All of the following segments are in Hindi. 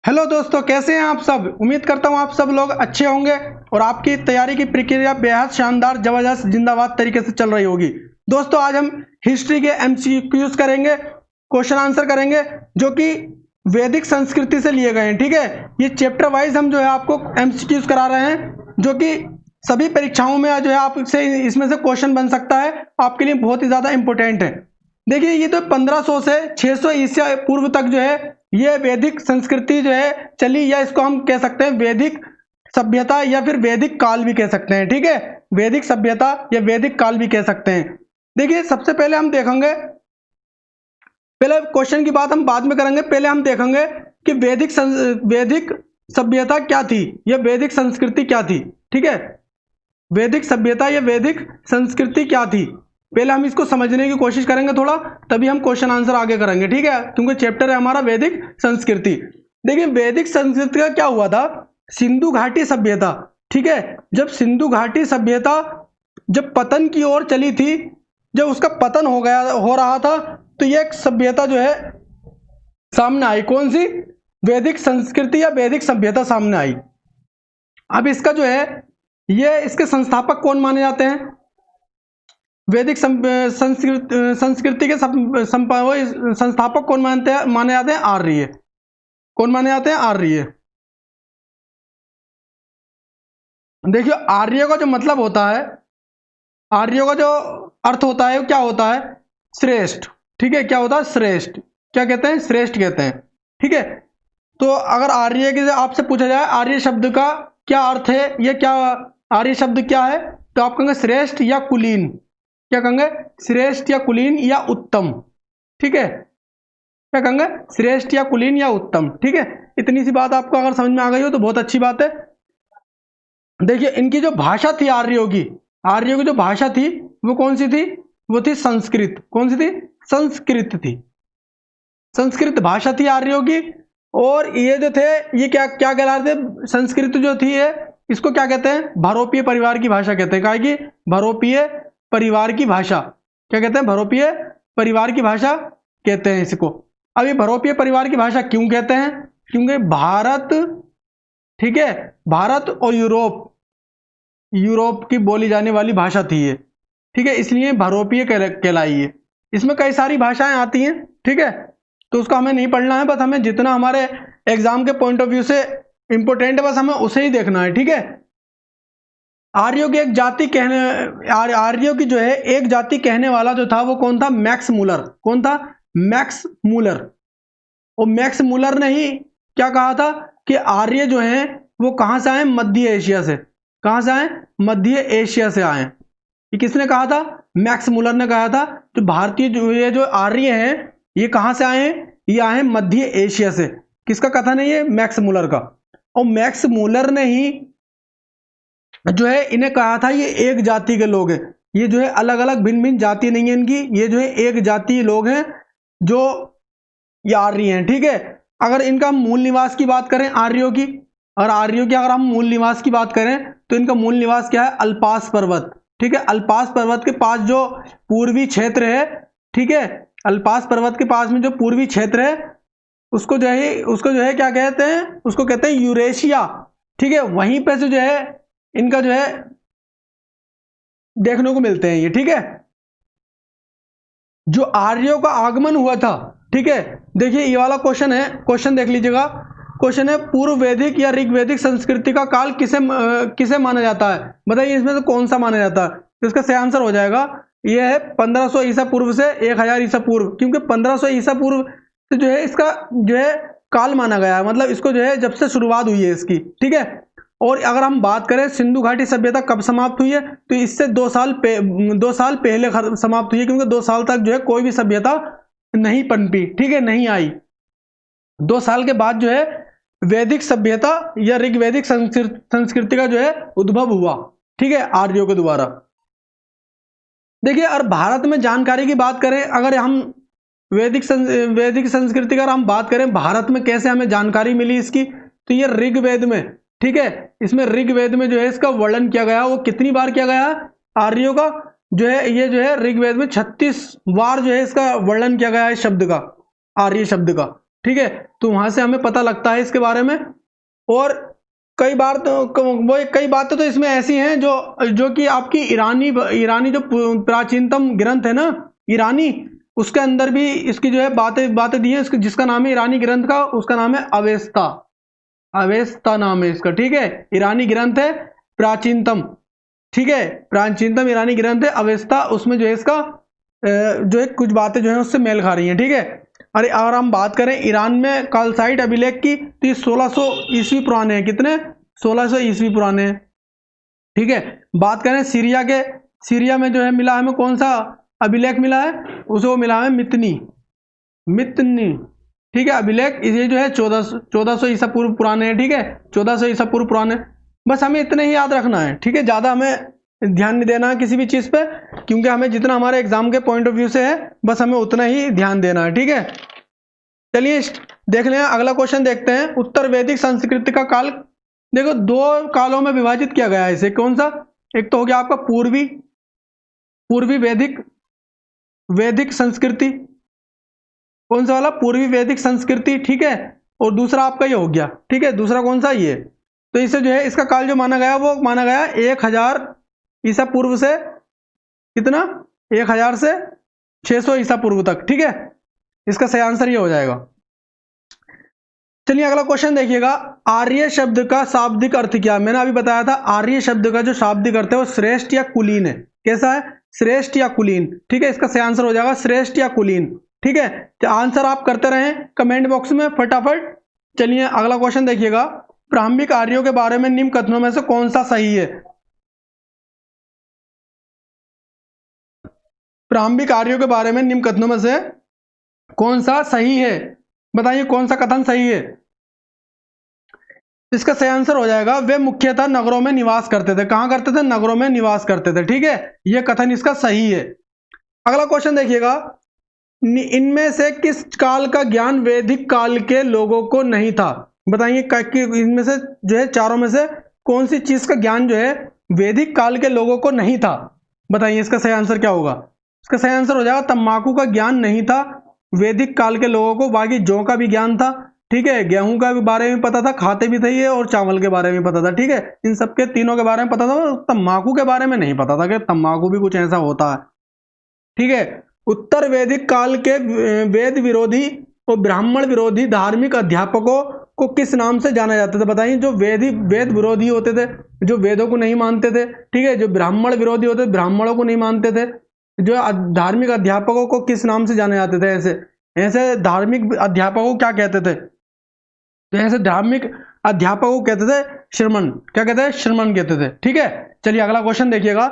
हेलो दोस्तों, कैसे हैं आप सब। उम्मीद करता हूं आप सब लोग अच्छे होंगे और आपकी तैयारी की प्रक्रिया बेहद शानदार, जबरदस्त, जिंदाबाद तरीके से चल रही होगी। दोस्तों, आज हम हिस्ट्री के एमसीक्यूज करेंगे, क्वेश्चन आंसर करेंगे, जो कि वैदिक संस्कृति से लिए गए हैं। ठीक है, ये चैप्टर वाइज हम जो है आपको एमसीक्यूज करा रहे हैं, जो कि सभी परीक्षाओं में जो है आपसे इसमें से क्वेश्चन बन सकता है, आपके लिए बहुत ही ज्यादा इंपॉर्टेंट है। देखिए, ये तो 1500 से 600 ईसा पूर्व तक जो है ये वैदिक संस्कृति जो है चली, या इसको हम कह सकते हैं वैदिक सभ्यता या फिर वैदिक काल भी कह सकते हैं। ठीक है, वैदिक सभ्यता या वैदिक काल भी कह सकते हैं। देखिए, सबसे पहले हम देखेंगे, पहले क्वेश्चन की बात हम बाद में करेंगे, पहले हम देखेंगे कि वैदिक सभ्यता क्या थी या वैदिक संस्कृति क्या थी। ठीक है, वैदिक सभ्यता या वैदिक संस्कृति क्या थी, पहले हम इसको समझने की कोशिश करेंगे थोड़ा, तभी हम क्वेश्चन आंसर आगे करेंगे। ठीक है, क्योंकि चैप्टर है हमारा वैदिक संस्कृति। देखिए, वैदिक संस्कृति का क्या हुआ था, सिंधु घाटी सभ्यता। ठीक है, जब सिंधु घाटी सभ्यता जब पतन की ओर चली थी, जब उसका पतन हो रहा था, तो ये एक सभ्यता जो है सामने आई। कौन सी? वैदिक संस्कृति या वैदिक सभ्यता सामने आई। अब इसका जो है ये इसके संस्थापक कौन माने जाते हैं? वैदिक संस्कृति के संस्थापक कौन माने जाते हैं? आर्य। कौन माने जाते हैं? आर्य। देखिए, आर्य का जो मतलब होता है, आर्य का जो अर्थ होता है, क्या होता है? श्रेष्ठ। ठीक है, क्या होता है? श्रेष्ठ। क्या कहते हैं? श्रेष्ठ कहते हैं। ठीक है, तो अगर आर्य के आपसे पूछा जाए आर्य शब्द का क्या अर्थ है, या क्या आर्य शब्द क्या है, तो आप कहेंगे श्रेष्ठ या कुलीन। क्या कहेंगे? श्रेष्ठ या कुलीन या उत्तम। ठीक है, क्या कहेंगे? श्रेष्ठ या कुलीन या उत्तम। ठीक है, इतनी सी बात आपको अगर समझ में आ गई हो तो बहुत अच्छी बात है। देखिए, इनकी जो भाषा थी आर्यों की जो भाषा थी वो कौन सी थी? वो थी संस्कृत। कौन सी थी? संस्कृत थी। संस्कृत भाषा थी आर्यों की। और ये जो थे, ये क्या क्या कहलाते थे? संस्कृत जो थी है, इसको क्या कहते हैं? भरोपीय परिवार की भाषा कहते हैं। क्या कि भरोपीय परिवार की भाषा। क्या कहते हैं? भरोपीय परिवार की भाषा कहते हैं इसको। अब ये भरोपीय परिवार की भाषा क्यों कहते हैं? क्योंकि भारत, ठीक है, भारत और यूरोप की बोली जाने वाली भाषा थी ये। ठीक है, इसलिए भरोपीय कहलाई है। इसमें कई सारी भाषाएं आती हैं। ठीक है, तो उसको हमें नहीं पढ़ना है, बस हमें जितना हमारे एग्जाम के पॉइंट ऑफ व्यू से इंपोर्टेंट है बस हमें उसे ही देखना है। ठीक है, आर्यों की एक जाति आर्यों की जो है एक जाति कहने वाला जो था वो कौन था? Max Muller. कौन था? Max Muller. और मैक्स मूलर ने ही क्या कहा था कि आर्य जो हैं वो कहां से आए? मध्य एशिया से। कहां से आए? मध्य एशिया से आए। ये किसने कहा था? मैक्स मूलर ने कहा था। जो भारतीय ये जो आर्य हैं ये कहां से आए हैं? ये आए मध्य एशिया से। किसका कथन है ये? मैक्स मूलर का। और मैक्स मूलर ने ही जो है इन्हें कहा था ये एक जाति के लोग हैं। ये जो है अलग अलग भिन्न भिन्न जाति नहीं है इनकी, ये जो है एक जाति लोग हैं जो ये आर्य हैं। ठीक है, अगर इनका मूल निवास की बात करें आर्यों की, और आर्यों की अगर हम मूल निवास की बात करें तो इनका मूल निवास क्या है? अल्पास पर्वत। ठीक है, अल्पास पर्वत के पास जो पूर्वी क्षेत्र है, ठीक है, अल्पास पर्वत के पास में जो पूर्वी क्षेत्र है उसको जो है क्या कहते हैं? उसको कहते हैं यूरेशिया। ठीक है, वहीं पे से जो है इनका जो है देखने को मिलते हैं ये। ठीक है, जो आर्यों का आगमन हुआ था, ठीक है, देखिए ये वाला क्वेश्चन है, क्वेश्चन देख लीजिएगा। क्वेश्चन है, पूर्व वैदिक या ऋग्वैदिक संस्कृति का काल किसे माना जाता है? बताइए इसमें से कौन सा माना जाता है? तो इसका सही आंसर हो जाएगा ये है 1500 ईसा पूर्व से 1000 ईसा पूर्व। क्योंकि 1500 ईसा पूर्व से जो है इसका जो है काल माना गया है, मतलब इसको जो है जब से शुरुआत हुई है इसकी। ठीक है, और अगर हम बात करें सिंधु घाटी सभ्यता कब समाप्त हुई है, तो इससे 2 साल पहले समाप्त हुई है। क्योंकि 2 साल तक जो है कोई भी सभ्यता नहीं पनपी। ठीक है, नहीं आई। 2 साल के बाद जो है वैदिक सभ्यता या ऋग्वैदिक संस्कृति का जो है उद्भव हुआ। ठीक है, आर्यों के द्वारा। देखिए, और भारत में जानकारी की बात करें, अगर हम वैदिक संस्कृति का हम बात करें भारत में कैसे हमें जानकारी मिली इसकी, तो ये ऋग्वेद में, ठीक है, इसमें ऋग्वेद में जो है इसका वर्णन किया गया। वो कितनी बार किया गया? आर्यों का जो है ये जो है ऋग्वेद में 36 बार जो है इसका वर्णन किया गया है शब्द का, आर्य शब्द का। ठीक है, तो वहां से हमें पता लगता है इसके बारे में। और कई बार तो वो कई बातें तो इसमें ऐसी हैं जो कि आपकी ईरानी जो प्राचीनतम ग्रंथ है ना ईरानी, उसके अंदर भी इसकी जो है बातें दी हैं। जिसका नाम है ईरानी ग्रंथ का, उसका नाम है अवेस्ता। अवेस्ता नाम है इसका, ठीक है। ईरानी ग्रंथ है प्राचीनतम, ठीक है, प्राचीनतम ईरानी ग्रंथ है अवेस्ता। उसमें जो है इसका जो है कुछ बातें जो है उससे मेल खा रही हैं, ठीक है। अरे अगर हम बात करें ईरान में कालसाइट अभिलेख की, तो ये 1600 ईस्वी पुराने हैं। कितने? 1600 ईस्वी पुराने हैं, ठीक है। बात करें सीरिया के, सीरिया में जो है मिला हमें कौन सा अभिलेख मिला है? उसे वो मिला है मितनी, ठीक है। अभिलेख ये जो है 1400 ईसा पूर्व पुराने हैं, ठीक है, 1400 ईसा पूर्व पुराने। बस हमें इतने ही याद रखना है, ठीक है। ज़्यादा हमें ध्यान नहीं देना है किसी भी चीज़ पे, क्योंकि हमें जितना हमारे एग्जाम के पॉइंट ऑफ व्यू से है बस हमें उतना ही ध्यान देना है, ठीक है। चलिए देख लें, अगला क्वेश्चन देखते हैं। उत्तर वैदिक संस्कृति का काल, देखो दो कालों में विभाजित किया गया है इसे। कौन सा? एक तो हो गया आपका पूर्वी वैदिक संस्कृति। कौन सा वाला? पूर्वी वैदिक संस्कृति, ठीक है। और दूसरा आपका ये हो गया, ठीक है। दूसरा कौन सा? ये। तो इसे जो है इसका काल जो माना गया वो माना गया 1000 ईसा पूर्व से कितना? 1000 से 600 ईसा पूर्व तक, ठीक है। इसका सही आंसर ये हो जाएगा। चलिए अगला क्वेश्चन देखिएगा। आर्य शब्द का शाब्दिक अर्थ क्या? मैंने अभी बताया था आर्य शब्द का जो शाब्दिक अर्थ है वो श्रेष्ठ या कुलीन है। कैसा है? श्रेष्ठ या कुलीन, ठीक है। इसका सही आंसर हो जाएगा श्रेष्ठ या कुलीन, ठीक है। तो आंसर आप करते रहें कमेंट बॉक्स में फटाफट। चलिए अगला क्वेश्चन देखिएगा। प्रारंभिक आर्यों के बारे में निम्न कथनों में से कौन सा सही है? प्रारंभिक आर्यों के बारे में निम्न कथनों में से कौन सा सही है? बताइए कौन सा कथन सही है? इसका सही आंसर हो जाएगा वे मुख्यतः नगरों में निवास करते थे। कहां करते थे? नगरों में निवास करते थे, ठीक है। यह कथन इसका सही है। अगला क्वेश्चन देखिएगा। इनमें से किस काल का ज्ञान वैदिक काल के लोगों को नहीं था? बताइए इनमें से जो है चारों में से कौन सी चीज का ज्ञान जो है वैदिक काल के लोगों को नहीं था? बताइए इसका सही आंसर क्या होगा? इसका सही आंसर हो जाएगा तंबाकू का ज्ञान नहीं था वैदिक काल के लोगों को। बाकी जौ का भी ज्ञान था, ठीक है, गेहूं का भी बारे में पता था, खाते भी थे ये, और चावल के बारे में पता था, ठीक है। इन सबके तीनों के बारे में पता था, तंबाकू के बारे में नहीं पता था कि तंबाकू भी कुछ ऐसा होता है, ठीक है। उत्तर वैदिक काल के वेद विरोधी और ब्राह्मण विरोधी धार्मिक अध्यापकों को किस नाम से जाना जाता था? बताइए जो वेद विरोधी होते थे, जो वेदों को नहीं मानते थे, ठीक है, जो ब्राह्मण विरोधी होते थे, ब्राह्मणों को नहीं मानते थे, जो धार्मिक अध्यापकों को किस नाम से जाने जाते थे? ऐसे ऐसे धार्मिक अध्यापकों को क्या कहते थे? तो ऐसे धार्मिक अध्यापकों को कहते थे श्रमण। क्या कहते हैं? श्रमण कहते थे, ठीक है। चलिए अगला क्वेश्चन देखिएगा।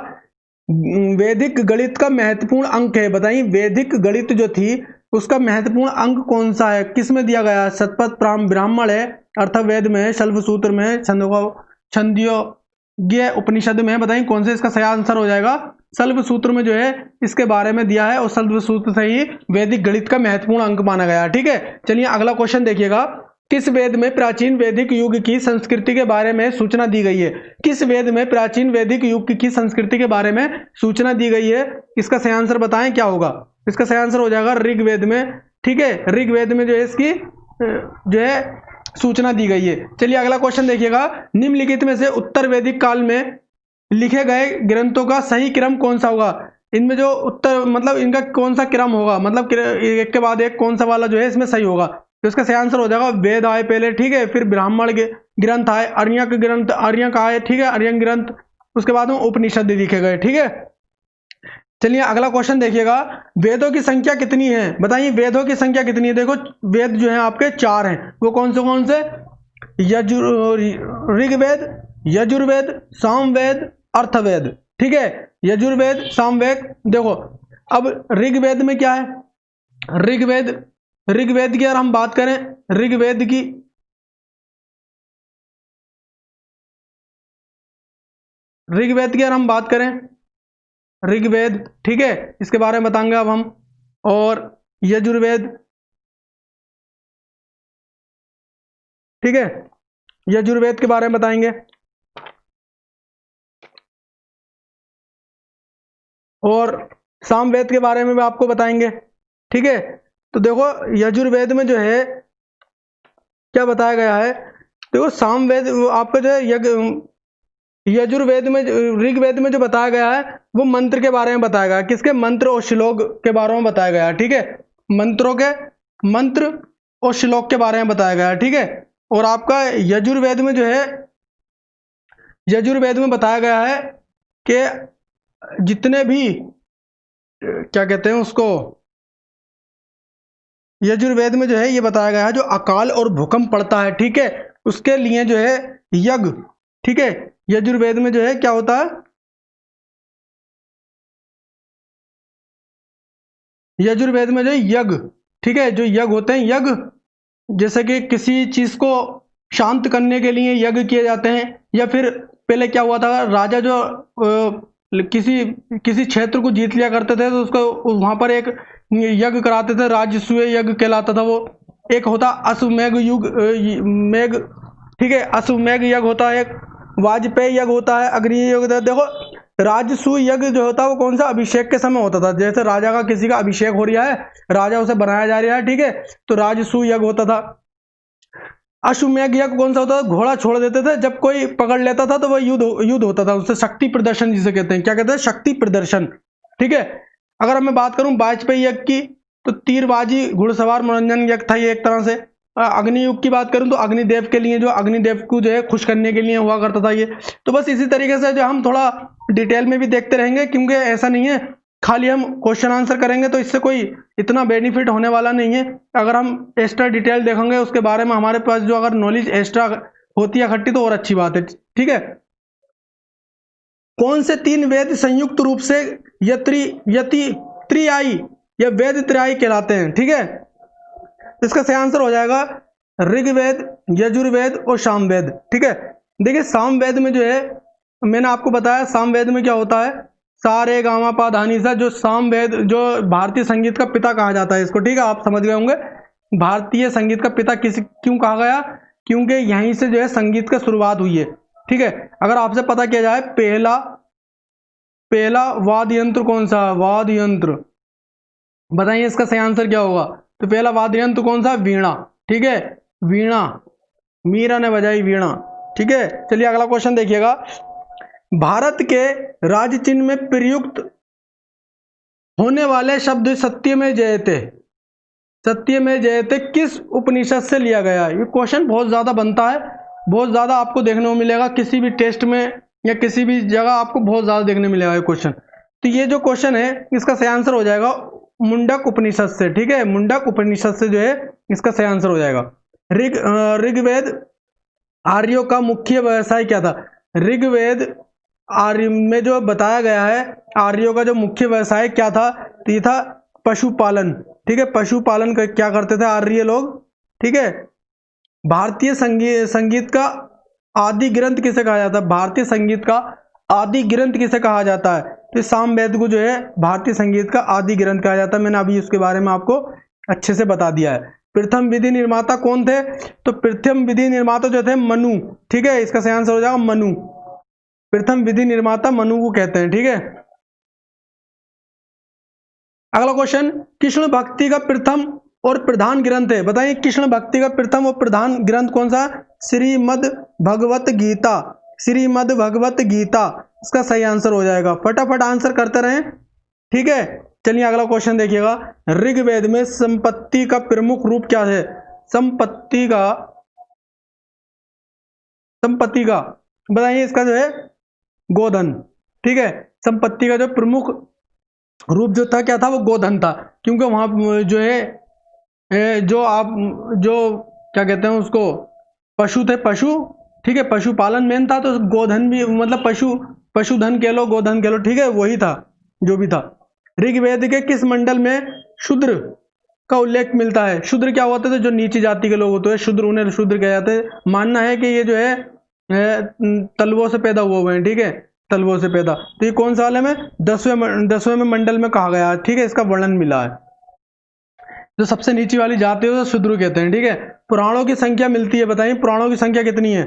वैदिक गणित का महत्वपूर्ण अंक है। बताइए वैदिक गणित जो थी उसका महत्वपूर्ण अंक कौन सा है? किस में दिया गया है? शतपथ ब्राह्मण है, अर्थवेद में है, शल्भ सूत्र में है, छंदोग्य उपनिषद में है। बताइए कौन से इसका सही आंसर हो जाएगा? शल्भ सूत्र में जो है इसके बारे में दिया है, और शल्भ सूत्र से ही वैदिक गणित का महत्वपूर्ण अंक माना गया है, ठीक है। चलिए अगला क्वेश्चन देखिएगा। किस वेद में प्राचीन वैदिक युग की संस्कृति के बारे में सूचना दी गई है? किस वेद में प्राचीन वैदिक युग की संस्कृति के बारे में सूचना दी गई है? इसका सही आंसर बताएं क्या होगा? इसका सही आंसर हो जाएगा ऋग्वेद में, ठीक है। ऋग्वेद में जो है इसकी जो है सूचना दी गई है। चलिए अगला क्वेश्चन देखिएगा। निम्नलिखित में से उत्तर वैदिक काल में लिखे गए ग्रंथों का सही क्रम कौन सा होगा? इनमें जो उत्तर मतलब इनका कौन सा क्रम होगा, मतलब एक के बाद एक कौन सा वाला जो है इसमें सही होगा? तो इसका सही आंसर हो जाएगा वेद आए पहले, ठीक है, फिर ब्राह्मण ग्रंथ आए, आर्यक ग्रंथ आर्यक आए, ठीक है, आर्यक ग्रंथ, उसके बाद में उपनिषद लिखे गए, ठीक है। चलिए अगला क्वेश्चन देखिएगा। वेदों की संख्या कितनी है? बताइए वेदों की संख्या कितनी है? देखो वेद जो है आपके 4 हैं। वो कौन से? ऋग्वेद, यजुर्वेद, सामवेद, अर्थवेद, ठीक है। यजुर्वेद, सामवेद। देखो अब ऋग्वेद में क्या है? ऋग्वेद की अगर हम बात करें, ऋग्वेद की अगर हम बात करें, ऋग्वेद, ठीक है, इसके बारे में बताएंगे अब हम। और यजुर्वेद, ठीक है, यजुर्वेद के बारे में बताएंगे। और सामवेद के बारे में भी आपको बताएंगे, ठीक है। तो देखो यजुर्वेद में जो है क्या बताया गया है? देखो सामवेद आपका जो है यजुर्वेद में, ऋग्वेद में जो बताया गया है वो मंत्र के बारे में बताया गया है। किसके? मंत्र और श्लोक के बारे में बताया गया है, ठीक है। मंत्र और श्लोक के बारे में बताया गया है, ठीक है। और आपका यजुर्वेद में जो है, यजुर्वेद में बताया गया है कि जितने भी क्या कहते हैं उसको, यजुर्वेद में जो है ये बताया गया है जो अकाल और भूकंप पड़ता है, ठीक है, उसके लिए जो है यज्ञ, ठीक है। यजुर्वेद में जो है क्या होता है? यजुर्वेद में जो है यज्ञ, ठीक है, जो यज्ञ होते हैं, यज्ञ जैसे कि किसी चीज को शांत करने के लिए यज्ञ किए जाते हैं, या फिर पहले क्या हुआ था, राजा जो किसी क्षेत्र को जीत लिया करते थे तो उसको वहां पर एक यज्ञ कराते थे, राजसूय यज्ञ कहलाता था वो। एक होता अश्वमेघ मेघ, ठीक है, अश्वमेघ यज्ञ होता है, एक वाजपेयी यज्ञ होता है, अग्नि यज्ञ होता है। देखो राजसूय यज्ञ जो होता है वो कौन सा? अभिषेक के समय होता था। जैसे राजा का किसी का अभिषेक हो रहा है, राजा उसे बनाया जा रहा है, ठीक है, तो राजसूय यज्ञ होता था। अश्वमेघ यज्ञ कौन सा होता था? घोड़ा छोड़ देते थे, जब कोई पकड़ लेता था तो वह युद्ध होता था उससे, शक्ति प्रदर्शन जिसे कहते हैं। क्या कहते हैं? शक्ति प्रदर्शन, ठीक है। अगर मैं बात करूं वाजपेयी यज्ञ की, तो तीरबाजी घुड़सवार मनोरंजन यज्ञ था ये एक तरह से। अग्नि युग की बात करूं तो अग्निदेव के लिए, जो अग्निदेव को जो है खुश करने के लिए हुआ करता था ये। तो बस इसी तरीके से जो हम थोड़ा डिटेल में भी देखते रहेंगे, क्योंकि ऐसा नहीं है खाली हम क्वेश्चन आंसर करेंगे तो इससे कोई इतना बेनिफिट होने वाला नहीं है। अगर हम एक्स्ट्रा डिटेल देखेंगे उसके बारे में, हमारे पास जो अगर नॉलेज एक्स्ट्रा होती है इकट्ठी, तो और अच्छी बात है, ठीक है। कौन से 3 वेद संयुक्त रूप से यति त्रियाई या वेद त्रियाई कहलाते हैं, ठीक है। इसका सही आंसर हो जाएगा ऋग्वेद, यजुर्वेद और सामवेद, ठीक है। देखिए सामवेद में जो है, मैंने आपको बताया सामवेद में क्या होता है, सारे गामा पा धा नी सा, जो सामवेद, जो भारतीय संगीत का पिता कहा जाता है इसको, ठीक है, आप समझ गए होंगे। भारतीय संगीत का पिता क्यों कहा गया? क्योंकि यहीं से जो है संगीत का शुरुआत हुई है, ठीक है। अगर आपसे पता किया जाए पहला वाद्य यंत्र कौन सा? वाद्य यंत्र, बताइए इसका सही आंसर क्या होगा? तो पहला वाद्य यंत्र कौन सा? वीणा, ठीक है, वीणा, मीरा ने बजाई वीणा, ठीक है। चलिए अगला क्वेश्चन देखिएगा। भारत के राज्य चिन्ह में प्रयुक्त होने वाले शब्द सत्यमेव जयते, सत्यमेव जयते किस उपनिषद से लिया गया? ये क्वेश्चन बहुत ज्यादा बनता है, बहुत ज्यादा आपको देखने को मिलेगा किसी भी टेस्ट में या किसी भी जगह, आपको बहुत ज्यादा देखने मिलेगा ये क्वेश्चन। तो ये जो क्वेश्चन है इसका सही आंसर हो जाएगा मुंडक उपनिषद से, ठीक है, मुंडक उपनिषद से जो है इसका सही आंसर हो जाएगा। ऋग्वेद आर्यों का मुख्य व्यवसाय क्या था? ऋग्वेद आर्य में जो बताया गया है आर्यों का जो मुख्य व्यवसाय क्या था, तो ये था पशुपालन, ठीक है। पशुपालन क्या करते थे आर्य लोग, ठीक है। भारतीय संगीत का आदि ग्रंथ किसे कहा जाता है? भारतीय संगीत का आदि ग्रंथ किसे कहा जाता है? तो सामवेद को जो है भारतीय संगीत का आदि ग्रंथ कहा जाता है। मैंने अभी उसके बारे में आपको अच्छे से बता दिया है। प्रथम विधि निर्माता कौन थे? तो प्रथम विधि निर्माता जो थे मनु, ठीक है, इसका सही आंसर हो जाएगा मनु। प्रथम विधि निर्माता मनु को कहते हैं, ठीक है। अगला क्वेश्चन, कृष्ण भक्ति का प्रथम और प्रधान ग्रंथ है, बताइए कृष्ण भक्ति का प्रथम और प्रधान ग्रंथ कौन सा? श्रीमद् भगवत गीता, श्रीमद् भगवत गीता इसका सही आंसर हो जाएगा। फटाफट आंसर करते रहें, ठीक है। चलिए अगला क्वेश्चन देखिएगा। ऋग्वेद में संपत्ति का प्रमुख रूप क्या है? संपत्ति का बताइए, इसका जो है गोधन, ठीक है। संपत्ति का जो प्रमुख रूप जो था क्या था? वो गोधन था, क्योंकि वहां जो है जो क्या कहते हैं उसको, पशु थे, पशु, ठीक है, पशुपालन मेन था, तो गोधन भी मतलब पशुधन कह लो, गोधन कह लो, ठीक है, वही था जो भी था। ऋग्वेद के किस मंडल में शूद्र का उल्लेख मिलता है? शूद्र क्या होते थे? जो नीची जाति के लोग होते हैं शूद्र, उन्हें शूद्र कहे जाते हैं। मानना है कि ये जो है तलवों से पैदा हुए हैं, ठीक है, तलवों से पैदा। तो ये कौन सा वाले में? 10वें में मंडल में कहा गया है, ठीक है, इसका वर्णन मिला है। जो सबसे नीची वाली जाति है उसे शूद्र कहते हैं, ठीक है। पुराणों की संख्या मिलती है, बताइए पुराणों की संख्या कितनी है?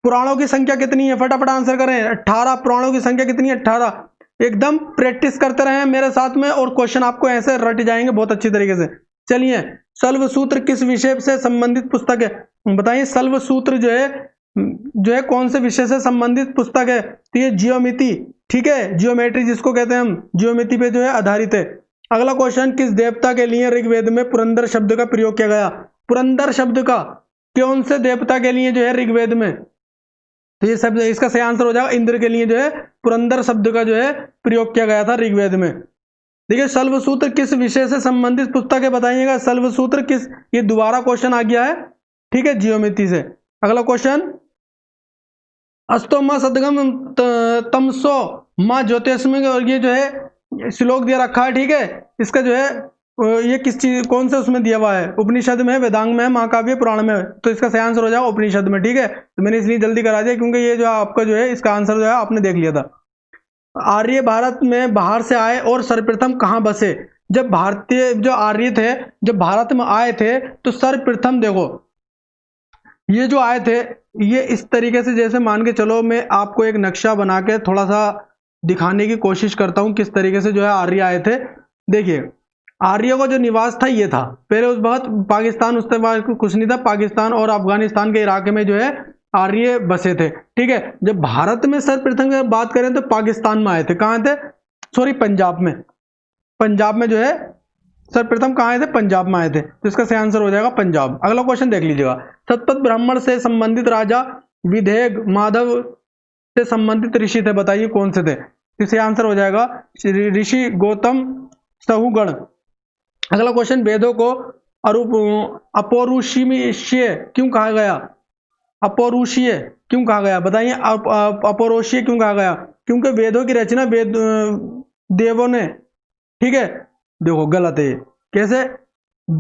पुराणों की संख्या कितनी है? फटाफट आंसर करें। 18। पुराणों की संख्या कितनी है? 18। एकदम प्रैक्टिस करते रहे मेरे साथ में, और क्वेश्चन आपको ऐसे रट जाएंगे बहुत अच्छी तरीके से। चलिए, सल्व सूत्र किस विषय से संबंधित पुस्तक है? बताइए, सल्व सूत्र जो है कौन से विषय से संबंधित पुस्तक है? तो ये जियोमिति, ठीक है, जियोमेट्री जिसको कहते हैं हम, जियोमिति पे जो है आधारित है। अगला क्वेश्चन, किस देवता के लिए ऋग्वेद में पुरंदर शब्द का प्रयोग किया गया? पुरंदर शब्द का कौन से देवता के लिए जो है ऋग्वेद में? तो ये शब्द, इसका सही आंसर हो जाएगा इंद्र के लिए जो है पुरंदर शब्द का जो है प्रयोग किया गया था ऋग्वेद में। देखिए, सल्व सूत्र किस विषय से संबंधित पुस्तक है? बताइएगा, सल्व सूत्र किस, ये दोबारा क्वेश्चन आ गया है, ठीक है, जियोमिति से। अगला क्वेश्चन, अस्तो मां सदगम तमसो मां ज्योतिषमय, और ये जो है श्लोक दिया रखा है, ठीक है, इसका जो है ये किस चीज, कौन से उसमें दिया हुआ है? उपनिषद में, वेदांग में, महाकाव्य, पुराण में। तो इसका सही आंसर हो जाएगा उपनिषद में, ठीक है। तो मैंने इसलिए जल्दी करा दिया क्योंकि ये जो आपका जो है इसका आंसर जो है आपने देख लिया था। आर्य भारत में बाहर से आए और सर्वप्रथम कहाँ बसे? जब भारतीय जो आर्य थे, जब भारत में आए थे तो सर्वप्रथम देखो, ये जो आए थे, ये इस तरीके से, जैसे मान के चलो, मैं आपको एक नक्शा बना के थोड़ा सा दिखाने की कोशिश करता हूं किस तरीके से जो है आर्य आए थे। देखिए, आर्यों का जो निवास था ये था पहले, उस वक्त पाकिस्तान, उसके बाद कुछ नहीं था, पाकिस्तान और अफगानिस्तान के इलाके में जो है आर्य बसे थे, ठीक है। जब भारत में सर्वप्रथम की बात करें तो पाकिस्तान में आए थे। कहाँ थे? सॉरी, पंजाब में। पंजाब में जो है सर्वप्रथम कहाँ आए थे? पंजाब में आए थे। तो इसका सही आंसर हो जाएगा पंजाब। अगला क्वेश्चन देख लीजिएगा, सतपथ ब्राह्मण से संबंधित राजा विधेय माधव से संबंधित ऋषि थे, बताइए कौन से थे? इससे आंसर हो जाएगा ऋषि गौतम सहुगण। अगला क्वेश्चन, वेदों को अपौरुषीय क्यों कहा गया? अपौरुषीय क्यों कहा गया? बताइए, अपौरुषीय क्यों कहा गया? क्योंकि वेदों की रचना वेद देवों ने, ठीक है, देखो गलत है, कैसे?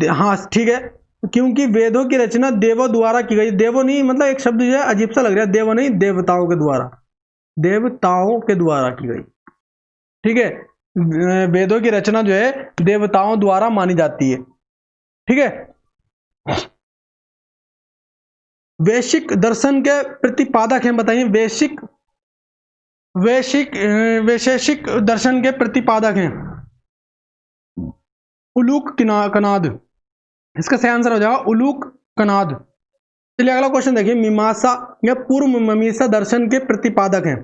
हाँ ठीक है, क्योंकि वेदों की रचना देवों द्वारा की गई। देवों नहीं, मतलब एक शब्द जो है अजीब सा लग रहा है, देवों नहीं, देवताओं के द्वारा, देवताओं के द्वारा की गई, ठीक है। वेदों की रचना जो है देवताओं द्वारा मानी जाती है, ठीक है। वैश्विक दर्शन के प्रतिपादक हैं, बताइए, वैशेषिक दर्शन के प्रतिपादक हैं उलूक कनाद। इसका सही आंसर हो जाएगा उलूक कनाद। चलिए अगला क्वेश्चन देखिए, मीमांसा या पूर्व मीमांसा दर्शन के प्रतिपादक हैं।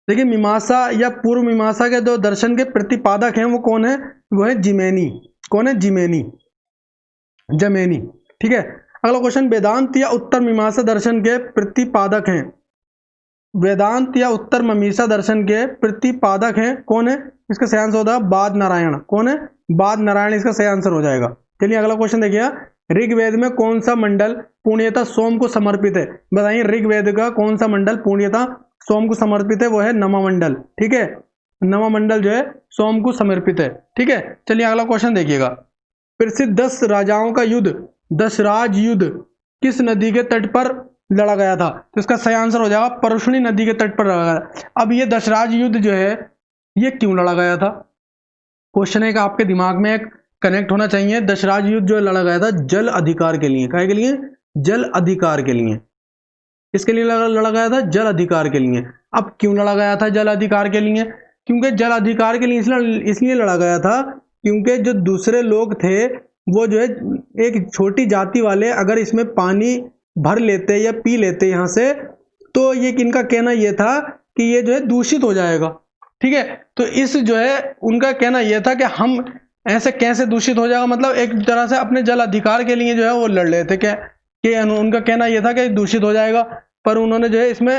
देखिए, मीमांसा या पूर्व मीमांसा के जो दर्शन के प्रतिपादक हैं वो कौन है? वो है जिमेनी। कौन है? जिमेनी, जमेनी, ठीक है। अगला क्वेश्चन, वेदांत या उत्तर मीमांसा दर्शन के प्रतिपादक हैं। वेदांत या उत्तर मीमांसा दर्शन के प्रतिपादक हैं, कौन है? इसका सही आंसर होता है बाद नारायण। कौन है? बाद नारायण, इसका सही आंसर हो जाएगा। चलिए अगला क्वेश्चन देखिए, ऋग्वेद में कौन सा मंडल पूर्णतः सोम को समर्पित है? बताइए, ऋग्वेद का कौन सा मंडल पूर्णतः सोम को समर्पित है? वो है नवा मंडल, ठीक है। नवा मंडल जो है सोम को समर्पित है, ठीक है। चलिए अगला क्वेश्चन देखिएगा, प्रसिद्ध 10 राजाओं का युद्ध, दशराज युद्ध किस नदी के तट पर लड़ा गया था? तो इसका सही आंसर हो जाएगा परशुनी नदी के तट पर लड़ा गया। अब ये दशराज युद्ध जो है ये क्यों लड़ा गया था? क्वेश्चन है कि आपके दिमाग में एक कनेक्ट होना चाहिए। दशराज युद्ध जो लड़ा गया था जल अधिकार के लिए। काहे के लिए? जल अधिकार के लिए। किसके लिए लड़ा गया था? जल अधिकार के लिए। अब क्यों लड़ा गया था जल अधिकार के लिए? क्योंकि जल अधिकार के लिए इसलिए लड़ा गया था क्योंकि जो दूसरे लोग थे वो जो है एक छोटी जाति वाले अगर इसमें पानी भर लेते या पी लेते यहाँ से, तो ये इनका कहना ये था कि ये जो है दूषित हो जाएगा, ठीक है। तो इस जो है उनका कहना यह था कि हम ऐसे कैसे दूषित हो जाएगा, मतलब एक तरह से अपने जल अधिकार के लिए जो है वो लड़ रहे थे क्या, कि उनका कहना यह था कि दूषित हो जाएगा, पर उन्होंने जो है इसमें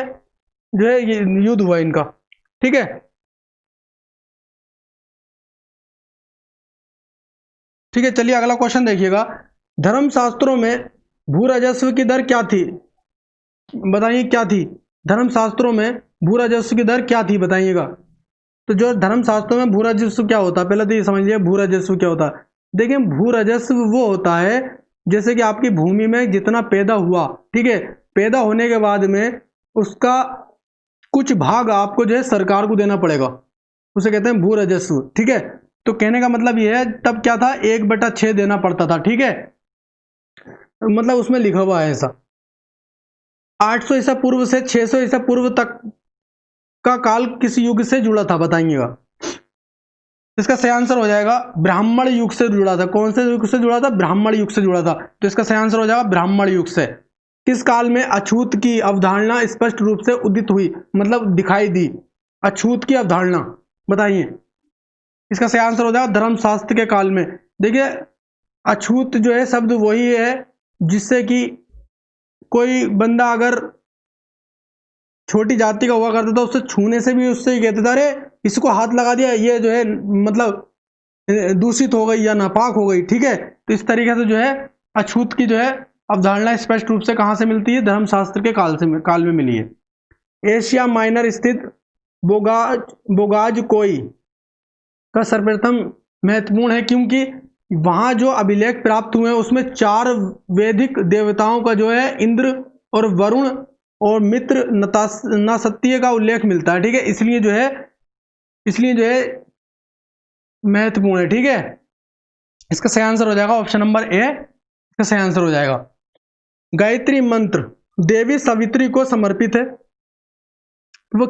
जो है युद्ध हुआ इनका, ठीक है। ठीक है, चलिए अगला क्वेश्चन देखिएगा, धर्मशास्त्रों में भू राजस्व की दर क्या थी? बताइए क्या थी? धर्मशास्त्रों में भू राजस्व की दर क्या थी, बताइएगा। तो जो धर्मशास्त्रों में भू राजस्व क्या होता है, पहले तो ये समझिए भू राजस्व क्या होता है। देखिए, भू राजस्व वो होता है जैसे कि आपकी भूमि में जितना पैदा हुआ, ठीक है, पैदा होने के बाद में उसका कुछ भाग आपको जो है सरकार को देना पड़ेगा, उसे कहते हैं भू राजस्व, ठीक है। तो कहने का मतलब यह है, तब क्या था, 1/6 देना पड़ता था, ठीक है, मतलब उसमें लिखा हुआ है ऐसा। 800 ईसा पूर्व से 600 ईसा पूर्व तक का काल किस युग से जुड़ा था, बताइएगा। इसका सही आंसर हो जाएगा ब्राह्मण युग से जुड़ा था। कौन से युग से जुड़ा था? ब्राह्मण युग से जुड़ा था। तो इसका सही आंसर हो जाएगा ब्राह्मण युग से। किस काल में अछूत की अवधारणा स्पष्ट रूप से उदित हुई, मतलब दिखाई दी? अछूत की अवधारणा बताइए। इसका सही आंसर हो जाएगा धर्मशास्त्र के काल में। देखिए अछूत जो है शब्द वही है जिससे कि कोई बंदा अगर छोटी जाति का हुआ करता था, उससे छूने से भी उससे ही कहते थे अरे इसको हाथ लगा दिया, ये जो है मतलब दूषित हो गई या नापाक हो गई। ठीक है, तो इस तरीके से जो है अछूत की जो है अवधारणा स्पष्ट रूप से कहां से मिलती है? धर्मशास्त्र के काल में मिली है। एशिया माइनर स्थित बोगाज कोई का सर्वप्रथम महत्वपूर्ण है क्योंकि वहां जो अभिलेख प्राप्त हुए हैं उसमें 4 वैदिक देवताओं का जो है इंद्र और वरुण और मित्र नसत्य का उल्लेख मिलता है। ठीक है, इसलिए जो है महत्वपूर्ण है। ठीक है, इसका सही आंसर हो जाएगा ऑप्शन नंबर ए, इसका सही आंसर हो जाएगा। गायत्री मंत्र देवी सावित्री को समर्पित है, वो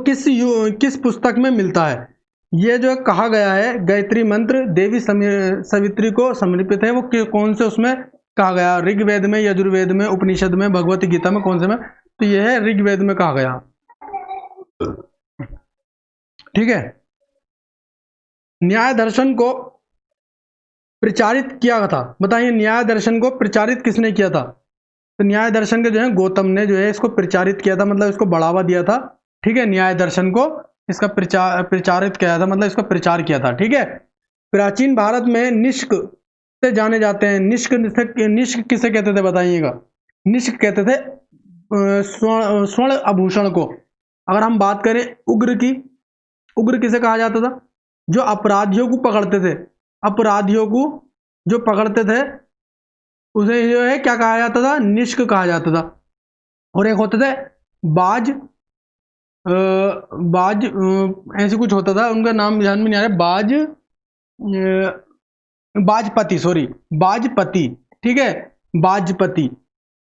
किस पुस्तक में मिलता है? ये जो कहा गया है गायत्री मंत्र देवी सावित्री को समर्पित है, वो कौन से उसमें कहा गया? ऋग्वेद में, यजुर्वेद में, उपनिषद में, भगवत गीता में, कौन से में? तो यह है ऋग्वेद में कहा गया। ठीक है, न्याय दर्शन को प्रचारित किया था, बताइए न्याय दर्शन को प्रचारित किसने किया था? तो न्याय दर्शन के जो है गौतम ने जो है इसको प्रचारित किया था, मतलब इसको बढ़ावा दिया था। ठीक है, न्याय दर्शन को इसका प्रचारित किया था, मतलब इसका प्रचार किया था। ठीक है, प्राचीन भारत में निष्क से जाने जाते हैं। निष्क किसे कहते थे बताइएगा? निष्क कहते थे स्वर्ण आभूषण को। अगर हम बात करें उग्र की, उग्र किसे कहा जाता था? जो अपराधियों को पकड़ते थे, अपराधियों को जो पकड़ते थे उसे जो है क्या कहा जाता था? निष्क कहा जाता था। और एक होते थे बाज, ऐसे कुछ होता था, उनका नाम ध्यान में नहीं आ रहा। बाजपति, सॉरी बाजपति। ठीक है, बाजपति।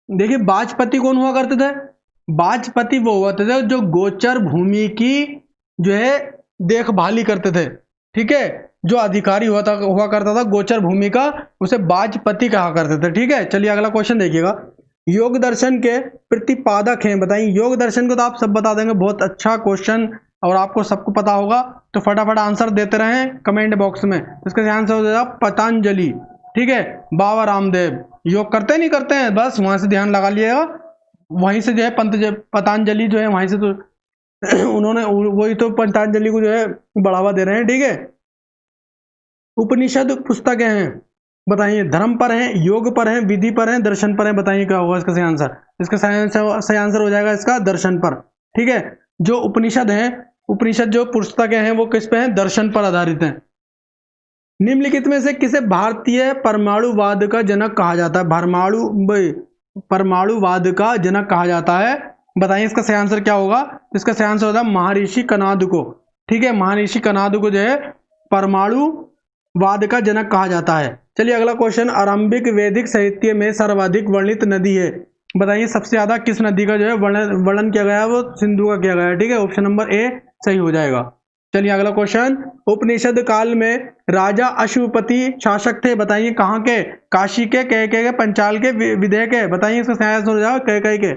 देखिए बाजपति कौन हुआ करते थे? बाजपति वो होते थे जो गोचर भूमि की जो है देखभाली करते थे। ठीक है, जो अधिकारी हुआ करता था गोचर भूमि का, उसे बाजपति कहा करते थे। ठीक है, चलिए अगला क्वेश्चन देखिएगा। योग दर्शन के प्रतिपादक हैं, बताइए। योग दर्शन को तो आप सब बता देंगे, बहुत अच्छा क्वेश्चन और आपको सबको पता होगा, तो फटाफट आंसर देते रहें कमेंट बॉक्स में। इसका आंसर हो जाएगा पतंजलि। ठीक है, बाबा रामदेव योग करते नहीं करते हैं, बस वहां से ध्यान लगा लिएगा, वहीं से जो है पतंजलि जो है वहीं से तो उन्होंने वही तो पतंजलि को जो है बढ़ावा दे रहे हैं। ठीक है, उपनिषद पुस्तकें हैं, बताइए धर्म पर हैं, योग पर हैं, विधि पर हैं, दर्शन पर हैं, बताइए क्या होगा इसका सही आंसर? इसका सही आंसर हो जाएगा इसका दर्शन पर। ठीक है, जो उपनिषद हैं, उपनिषद जो पुस्तकें हैं वो किस पे हैं? दर्शन पर आधारित हैं। निम्नलिखित में से किसे भारतीय परमाणुवाद का जनक कहा जाता है? परमाणुवाद का जनक कहा जाता है, बताइए इसका सही आंसर क्या होगा? इसका सही आंसर होता है महर्षि कनाद को। ठीक है, महर्षि कनाद को जो है परमाणुवाद का जनक कहा जाता है। चलिए अगला क्वेश्चन, आरंभिक वैदिक साहित्य में सर्वाधिक वर्णित नदी है, बताइए सबसे ज्यादा किस नदी का जो है वर्णन किया गया है? वो सिंधु का किया गया है। ठीक है, ऑप्शन नंबर ए सही हो जाएगा। चलिए अगला क्वेश्चन, उपनिषद काल में राजा अश्वपति शासक थे, बताइए कहाँ के? काशी के, के पंचाल के, विदेह के, बताइए इसका सही आंसर हो जाएगा के।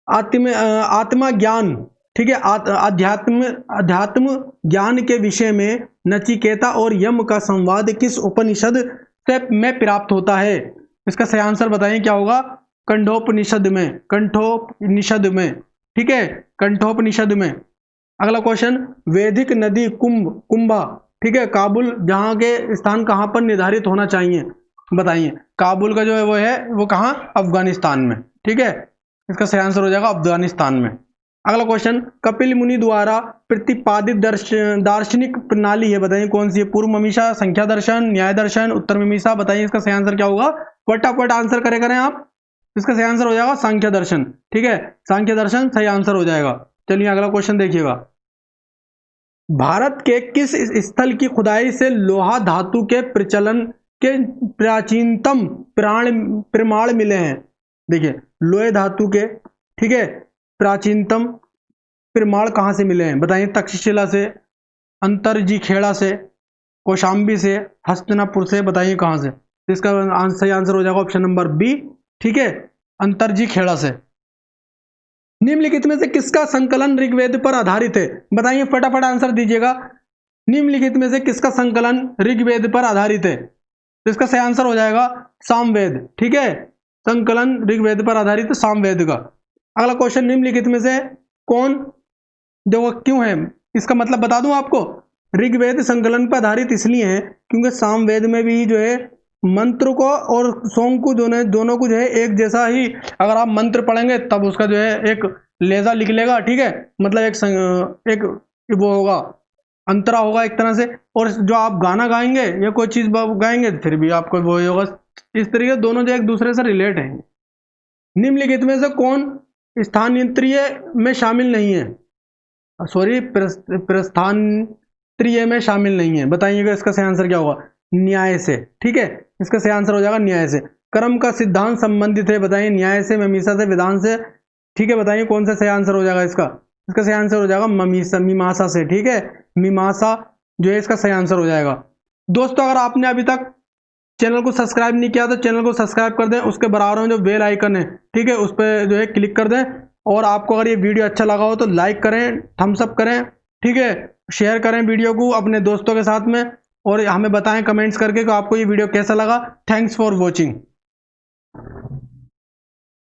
आत्मा ज्ञान, ठीक है, अध्यात्म ज्ञान के विषय में नचिकेता और यम का संवाद किस उपनिषद से में प्राप्त होता है? इसका सही आंसर बताइए क्या होगा? कंठोपनिषद में, कंठोपनिषद में। ठीक है, कंठोपनिषद में। अगला क्वेश्चन, वैदिक नदी कुंभा, ठीक है, काबुल जहां के स्थान कहां पर निर्धारित होना चाहिए? बताइए काबुल का जो है वो कहां? अफगानिस्तान में। ठीक है, इसका सही आंसर हो जाएगा अफगानिस्तान में। अगला क्वेश्चन, कपिल मुनि द्वारा प्रतिपादित दार्शनिक प्रणाली है, बताइए कौन सी है? पूर्व मीमांसा, संख्या दर्शन, न्याय दर्शन, उत्तर मीमांसा, बताइए इसका सही आंसर क्या होगा? फटाफट आंसर करें आप। इसका सही आंसर हो जाएगा सांख्य दर्शन। ठीक है, सांख्य दर्शन सही आंसर हो जाएगा। चलिए अगला क्वेश्चन देखिएगा, भारत के किस स्थल की खुदाई से लोहा धातु के प्रचलन के प्राचीनतम प्रमाण मिले हैं? देखिए लोहे धातु के, ठीक है, प्राचीनतम प्रमाण कहां से मिले हैं? बताइए तक्षशिला से, अंतरजी खेड़ा से, कौशाम्बी से, हस्तिनापुर से, बताइए कहाँ से। तो इसका सही आंसर हो जाएगा ऑप्शन नंबर बी, ठीक है, अंतरजी खेड़ा से। निम्नलिखित में से किसका संकलन ऋग्वेद पर आधारित है, बताइए फटाफट आंसर दीजिएगा। निम्नलिखित में से किसका संकलन ऋग्वेद पर आधारित है, तो इसका सही आंसर हो जाएगा सामवेद, ठीक है, संकलन ऋग्वेद पर आधारित सामवेद का। अगला क्वेश्चन, निम्नलिखित में से कौन, देखो क्यों है इसका मतलब बता दूं आपको। ऋग्वेद संकलन पर आधारित इसलिए है क्योंकि सामवेद में भी जो है मंत्र को और सॉन्ग को दोनों को जो है एक जैसा ही, अगर आप मंत्र पढ़ेंगे तब उसका जो है एक लहजा निकलेगा, ठीक है, मतलब एक वो होगा, अंतरा होगा एक तरह से। और जो आप गाना गाएंगे या कोई चीज गाएंगे फिर भी आपको वो होगा, इस तरीके दोनों जो एक दूसरे से रिलेट हैं। निम्नलिखित में से कौन स्थानांतरीय में शामिल नहीं है, सॉरी प्रस्थानत्रीय में शामिल नहीं है, बताइएगा इसका सही आंसर क्या होगा, न्याय से, ठीक है, इसका सही आंसर हो जाएगा न्याय से। कर्म का सिद्धांत संबंधित है, बताइए न्याय से, मीमांसा से, वेदांत से, ठीक है, बताइए कौन सा सही आंसर हो जाएगा इसका। इसका सही आंसर हो जाएगा मीमांसा से, ठीक है, मीमांसा जो है इसका सही आंसर हो जाएगा। दोस्तों अगर आपने अभी तक चैनल को सब्सक्राइब नहीं किया तो चैनल को सब्सक्राइब कर दें, उसके बराबर में जो बेल आइकन है, ठीक है, उस पर जो है क्लिक कर दें। और आपको अगर ये वीडियो अच्छा लगा हो तो लाइक करें, थम्स अप करें, ठीक है, शेयर करें वीडियो को अपने दोस्तों के साथ में, और हमें बताएं कमेंट्स करके कि आपको ये वीडियो कैसा लगा। Thanks for watching.